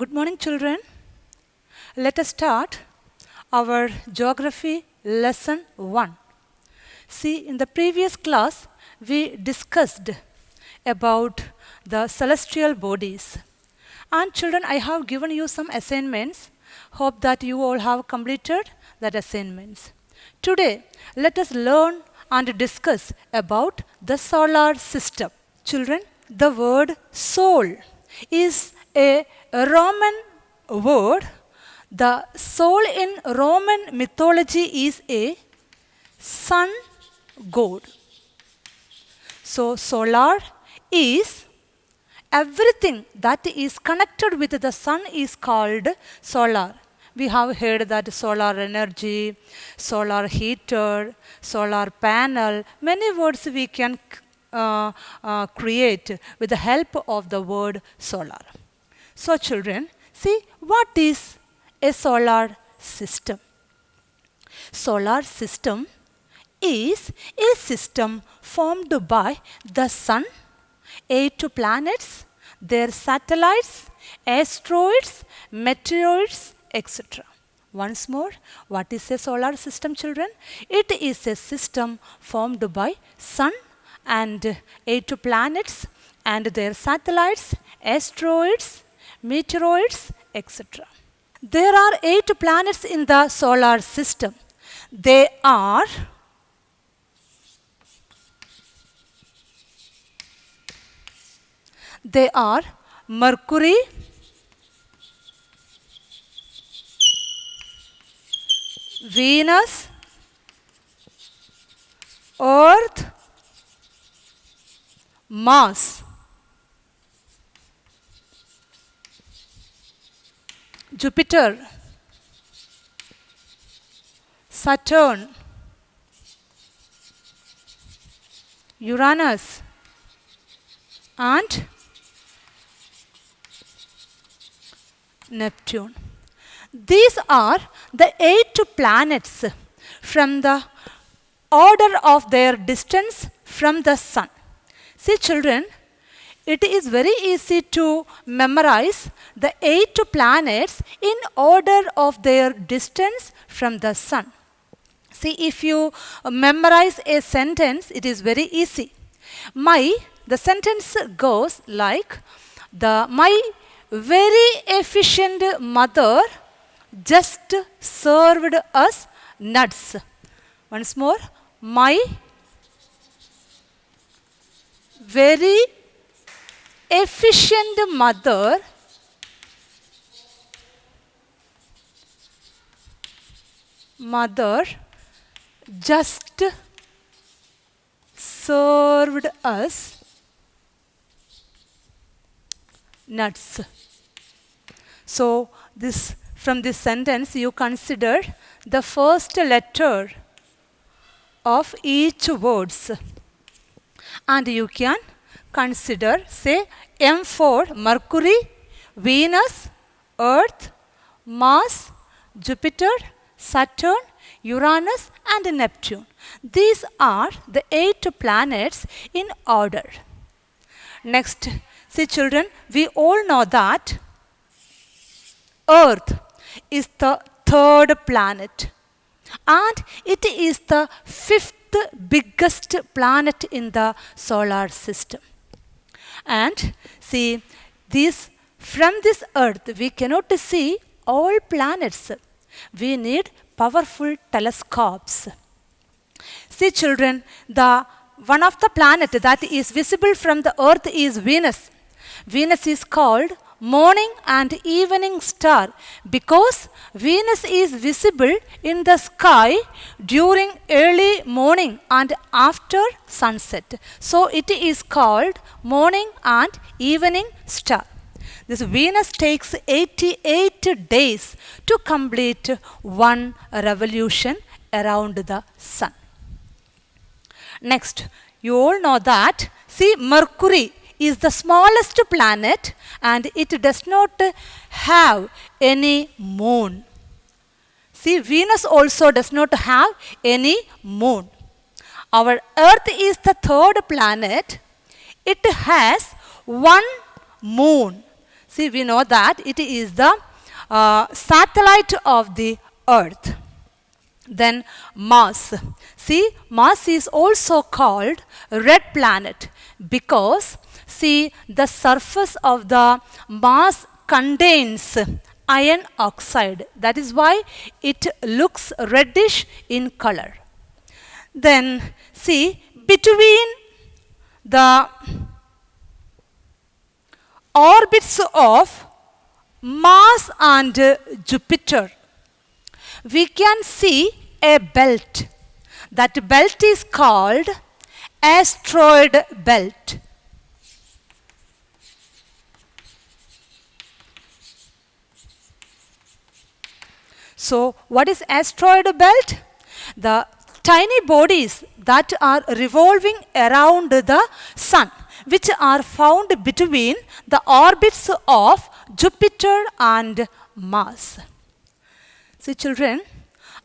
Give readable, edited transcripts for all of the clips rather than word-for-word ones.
Good morning, children. Let us start our geography lesson 1. See, in the previous class, we discussed about the celestial bodies. And children, I have given you some assignments. Hope that you all have completed that assignments. Today, let us learn and discuss about the solar system. Children, the word soul is a Roman word. The soul in Roman mythology is a sun god. So, solar is everything that is connected with the sun is called solar. We have heard that solar energy, solar heater, solar panel, many words we can create with the help of the word solar. So children, see what is a solar system? Solar system is a system formed by the sun, 8 planets, their satellites, asteroids, meteoroids, etc. Once more, what is a solar system, children? It is a system formed by sun and 8 planets and their satellites, asteroids, meteoroids, etc. There are 8 planets in the solar system. They are Mercury, Venus, Earth, Mars, Jupiter, Saturn, Uranus, and Neptune. These are the 8 planets from the order of their distance from the sun. See children, it is very easy to memorize the 8 planets in order of their distance from the sun. See, if you memorize a sentence, it is very easy. The sentence goes like, my very efficient mother just served us nuts. Once more, my very efficient mother just served us nuts. So from this sentence you consider the first letter of each words and you can consider, say, M for Mercury, Venus, Earth, Mars, Jupiter, Saturn, Uranus and Neptune. These are the 8 planets in order. Next, see children, we all know that Earth is the 3rd planet and it is the 5th biggest planet in the solar system. And see, from this Earth we cannot see all planets. We need powerful telescopes. See children, one of the planets that is visible from the Earth is Venus. Venus is called morning and evening star because Venus is visible in the sky during early morning and after sunset. So it is called morning and evening star. This Venus takes 88 days to complete one revolution around the sun. Next, you all know that, see, Mercury is the smallest planet and it does not have any moon. See, Venus also does not have any moon. Our Earth is the 3rd planet. It has one moon. See, we know that it is the satellite of the Earth. Then Mars. See, Mars is also called red planet because, see, the surface of the Mars contains iron oxide. That is why it looks reddish in color. Then, see, between the orbits of Mars and Jupiter, we can see a belt. That belt is called asteroid belt. So, what is asteroid belt? The tiny bodies that are revolving around the sun, which are found between the orbits of Jupiter and Mars. See, children,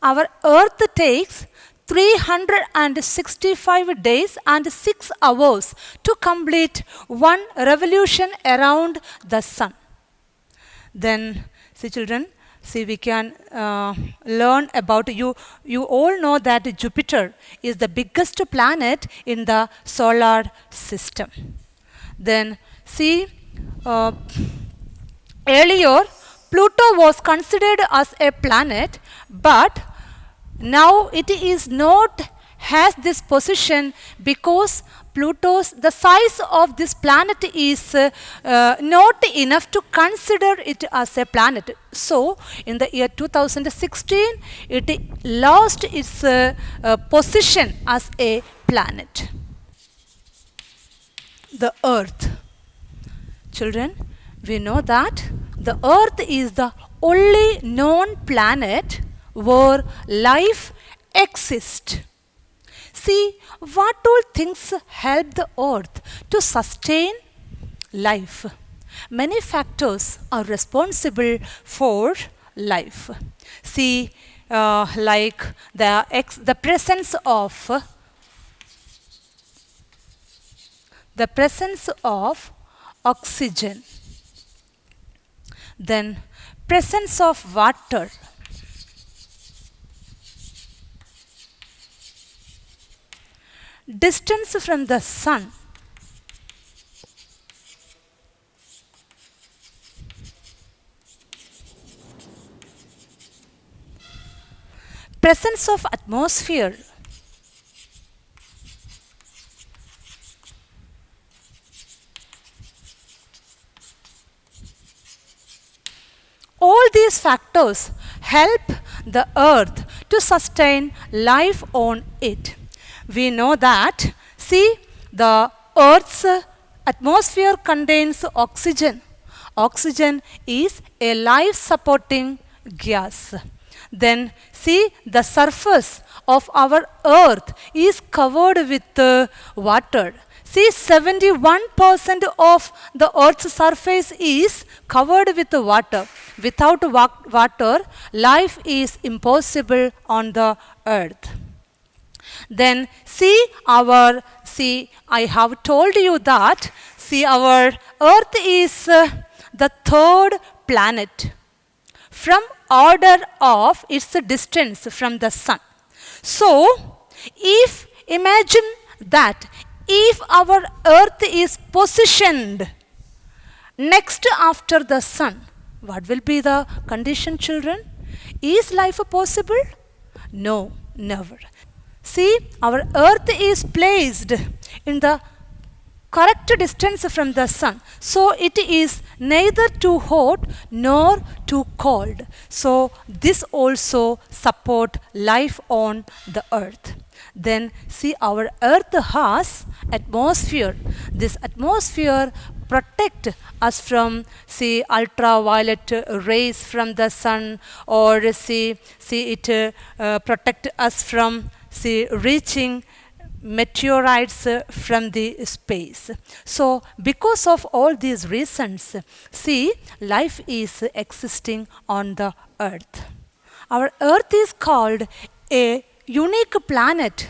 our Earth takes 365 days and 6 hours to complete one revolution around the sun. Then, see, children, see, we can learn about you. You all know that Jupiter is the biggest planet in the solar system. Then, see, earlier Pluto was considered as a planet, but now it is not has this position because the size of this planet is not enough to consider it as a planet. So, in the year 2016, it lost its position as a planet. The Earth. Children, we know that the Earth is the only known planet where life exists. See, what all things help the Earth to sustain life? Many factors are responsible for life. See, like the presence of oxygen, then presence of water, distance from the sun, presence of atmosphere, all these factors help the Earth to sustain life on it. We know that, see, the Earth's atmosphere contains oxygen. Oxygen is a life-supporting gas. Then, see, the surface of our Earth is covered with water. See, 71% of the Earth's surface is covered with water. Without water, life is impossible on the Earth. Then I have told you that, see, our Earth is the third planet from order of its distance from the sun. So, imagine that if our Earth is positioned next after the sun, what will be the condition, children? Is life possible? No, never. See, our Earth is placed in the correct distance from the sun. So, it is neither too hot nor too cold. So, this also support life on the Earth. Then, see, our Earth has atmosphere. This atmosphere protect us from, see, ultraviolet rays from the sun, or it protect us from, see, reaching meteorites from the space. So, because of all these reasons, see, life is existing on the Earth. Our Earth is called a unique planet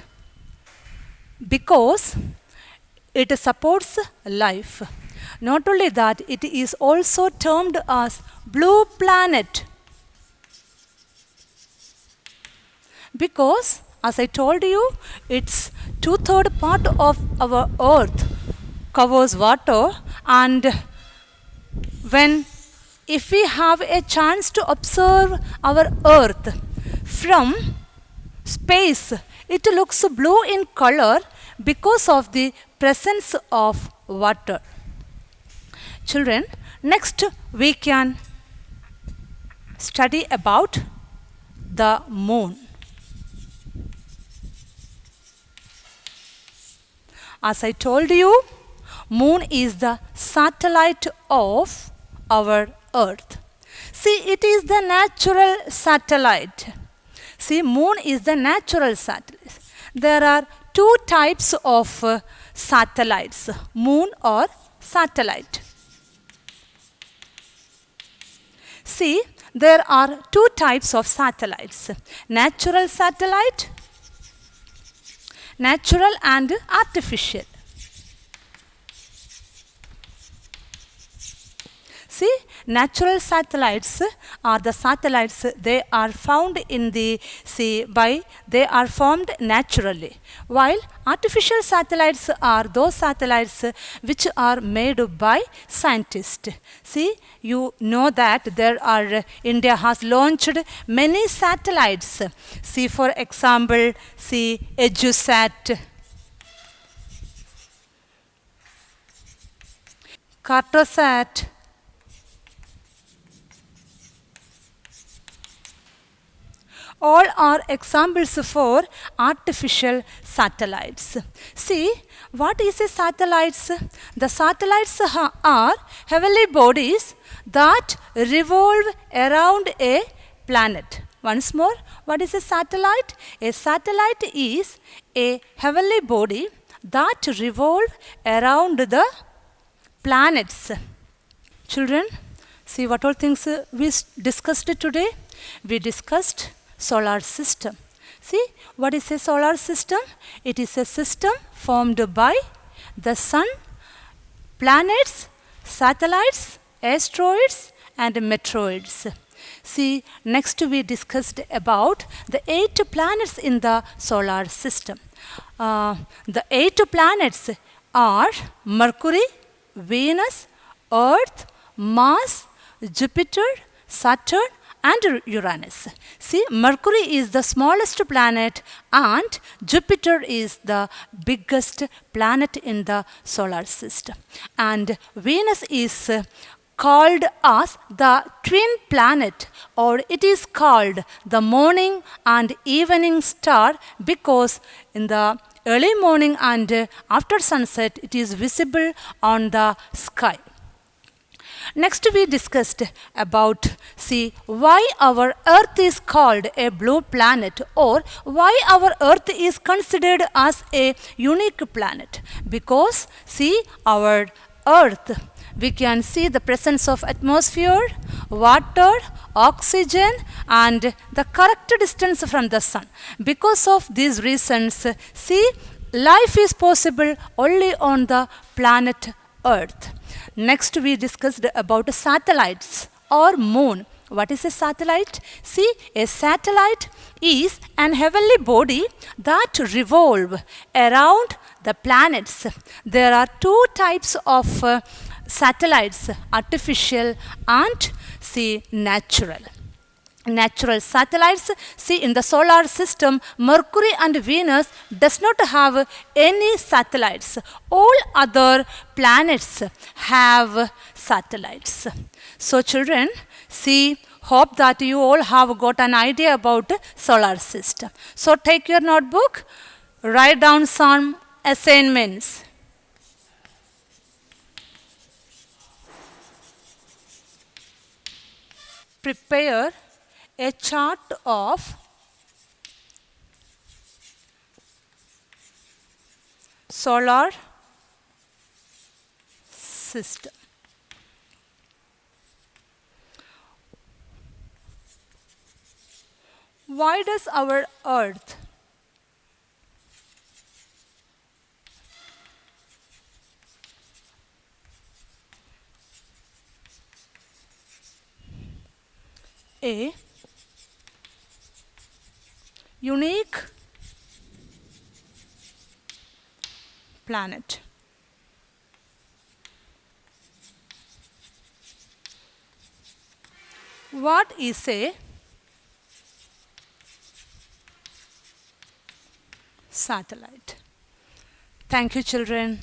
because it supports life. Not only that, it is also termed as blue planet because, as I told you, it's 2/3 part of our earth covers water, and when if we have a chance to observe our earth from space, it looks blue in color because of the presence of water. Children, next we can study about the moon. As I told you, moon is the satellite of our earth. See, it is the natural satellite. See, moon is the natural satellite. There are two types of satellites, moon or satellite. See, there are two types of satellites, natural satellite, natural and artificial. See, natural satellites are the satellites, they are found in the sea they are formed naturally, while artificial satellites are those satellites which are made by scientists. See, you know that India has launched many satellites. See, for example, see EduSat, Cartosat, all are examples for artificial satellites. See, what is a satellites? The satellites are heavenly bodies that revolve around a planet. Once more, what is a satellite? A satellite is a heavenly body that revolve around the planets. Children, see what all things we discussed today. We discussed solar system. See, what is a solar system? It is a system formed by the sun, planets, satellites, asteroids and meteoroids. See, next we discussed about the 8 planets in the solar system. The 8 planets are Mercury, Venus, Earth, Mars, Jupiter, Saturn and Uranus. See, Mercury is the smallest planet and Jupiter is the biggest planet in the solar system. And Venus is called as the twin planet, or it is called the morning and evening star because in the early morning and after sunset it is visible on the sky. Next we discussed about, see, why our earth is called a blue planet, or why our earth is considered as a unique planet. Because, see, our earth, we can see the presence of atmosphere, water, oxygen and the correct distance from the sun. Because of these reasons, see, life is possible only on the planet Earth. Next we discussed about satellites or moon. What is a satellite? See, a satellite is an heavenly body that revolve around the planets. There are two types of satellites, artificial and, see, natural. Natural satellites, see, in the solar system, Mercury and Venus does not have any satellites. All other planets have satellites. So children, see, hope that you all have got an idea about solar system. So take your notebook, write down some assignments. Prepare a chart of solar system. Why does our Earth a unique planet. What is a satellite? Thank you, children.